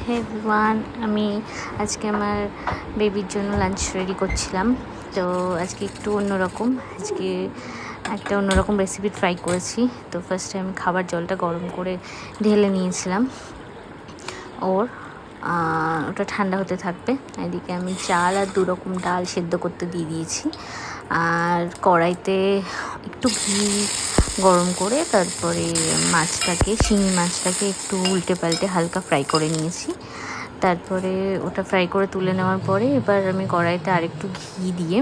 হে everyone, আমি আজকে আমার বেবির জন্য লাঞ্চ রেডি করছিলাম। তো আজকে একটু অন্যরকম, আজকে একটা অন্যরকম রেসিপি ট্রাই করেছি। তো ফার্স্টে আমি খাবার জলটা গরম করে ঢেলে নিয়েছিলাম ওটা ঠান্ডা হতে থাকবে। এদিকে আমি চাল আর 2 রকম ডাল সেদ্ধ করতে দিয়ে দিয়েছি। আর কড়াইতে একটু ঘি গরম করে তারপরে শিঙি মাছটাকে একটু উল্টে পাল্টে হালকা ফ্রাই করে নিয়েছি। তারপরে ওটা ফ্রাই করে তুলে নেওয়ার পরে এবার আমি কড়াইতে আরেকটু ঘি দিয়ে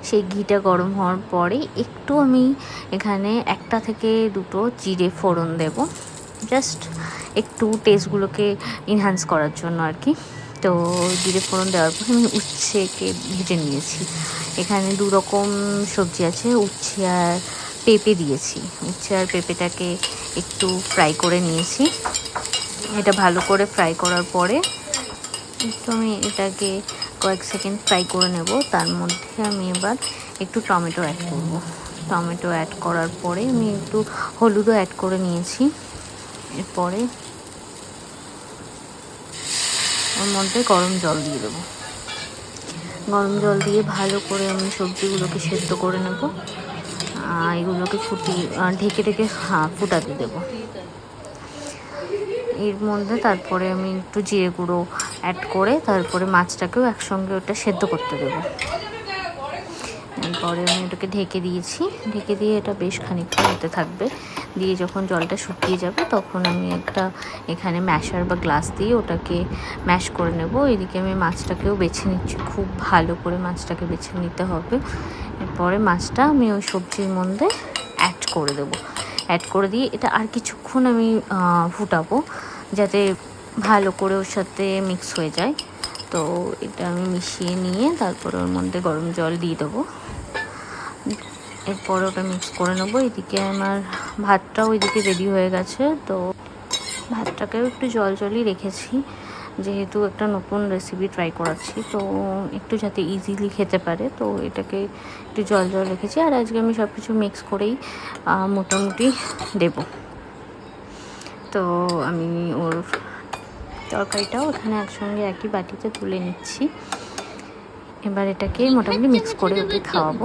সেই ঘিটা গরম হওয়ার পরে একটু আমি এখানে 1 থেকে 2 জিরে ফোড়ন দেব, জাস্ট একটু টেস্টগুলোকে এনহান্স করার জন্য আর কি। তো জিরে ফোড়ন দেওয়ার পর আমি উচ্ছেকে ভেজে নিয়েছি। এখানে 2 রকম সবজি আছে, উচ্ছে আর পেঁপে দিয়েছি। উচ্ছে আর পেঁপেটাকে একটু ফ্রাই করে নিয়েছি। এটা ভালো করে ফ্রাই করার পরে একটু আমি এটাকে কয়েক সেকেন্ড ফ্রাই করে নেব। তার মধ্যে আমি এবার একটু টমেটো অ্যাড করব। টমেটো অ্যাড করার পরে আমি একটু হলুদও অ্যাড করে নিয়েছি। এরপরে ওর মধ্যে গরম জল দিয়ে দেবো। গরম জল দিয়ে ভালো করে আমি সবজিগুলোকে সেদ্ধ করে নেব। এগুলোকে ঢেকে ফুটাতে দেবো। এর মধ্যে তারপরে আমি একটু জিরে গুঁড়ো অ্যাড করে তারপরে মাছটাকেও একসঙ্গে ওটা সেদ্ধ করতে দেবো। এরপরে আমি ওটাকে ঢেকে দিয়ে এটা বেশ খানিকটা হতে থাকবে। দিয়ে যখন জলটা শুকিয়ে যাবে তখন আমি এখানে ম্যাশার বা গ্লাস দিয়ে ওটাকে ম্যাশ করে নেব। এদিকে আমি মাছটাকেও বেছে নিচ্ছি, খুব ভালো করে মাছটাকে বেছে নিতে হবে। এরপরে মাছটা আমি ওই সবজির মধ্যে অ্যাড করে দেবো। অ্যাড করে দিয়ে এটা আর কিছুক্ষণ আমি ফুটাবো যাতে ভালো করে ওর সাথে মিক্স হয়ে যায়। তো এটা আমি মিশিয়ে নিয়ে তারপরে ওর মধ্যে গরম জল দিয়ে দেবো। এরপরে ওটা মিক্স করে নেবো। এদিকে আমার ভাতটাও এদিকে রেডি হয়ে গেছে। তো ভাতটাকেও একটু জলই রেখেছি, যেহেতু একটা নতুন রেসিপি ট্রাই করাচ্ছি, তো একটু যাতে ইজিলি খেতে পারে, তো এটাকে একটু জল রেখেছি। আর আজকে আমি সব কিছু মিক্স করেই মোটামুটি দেব। তো আমি ওর তরকারিটাও এখানে একসঙ্গে একই বাটিতে তুলে নিচ্ছি। এবার এটাকে মোটামুটি মিক্স করে ওকে খাওয়াবো।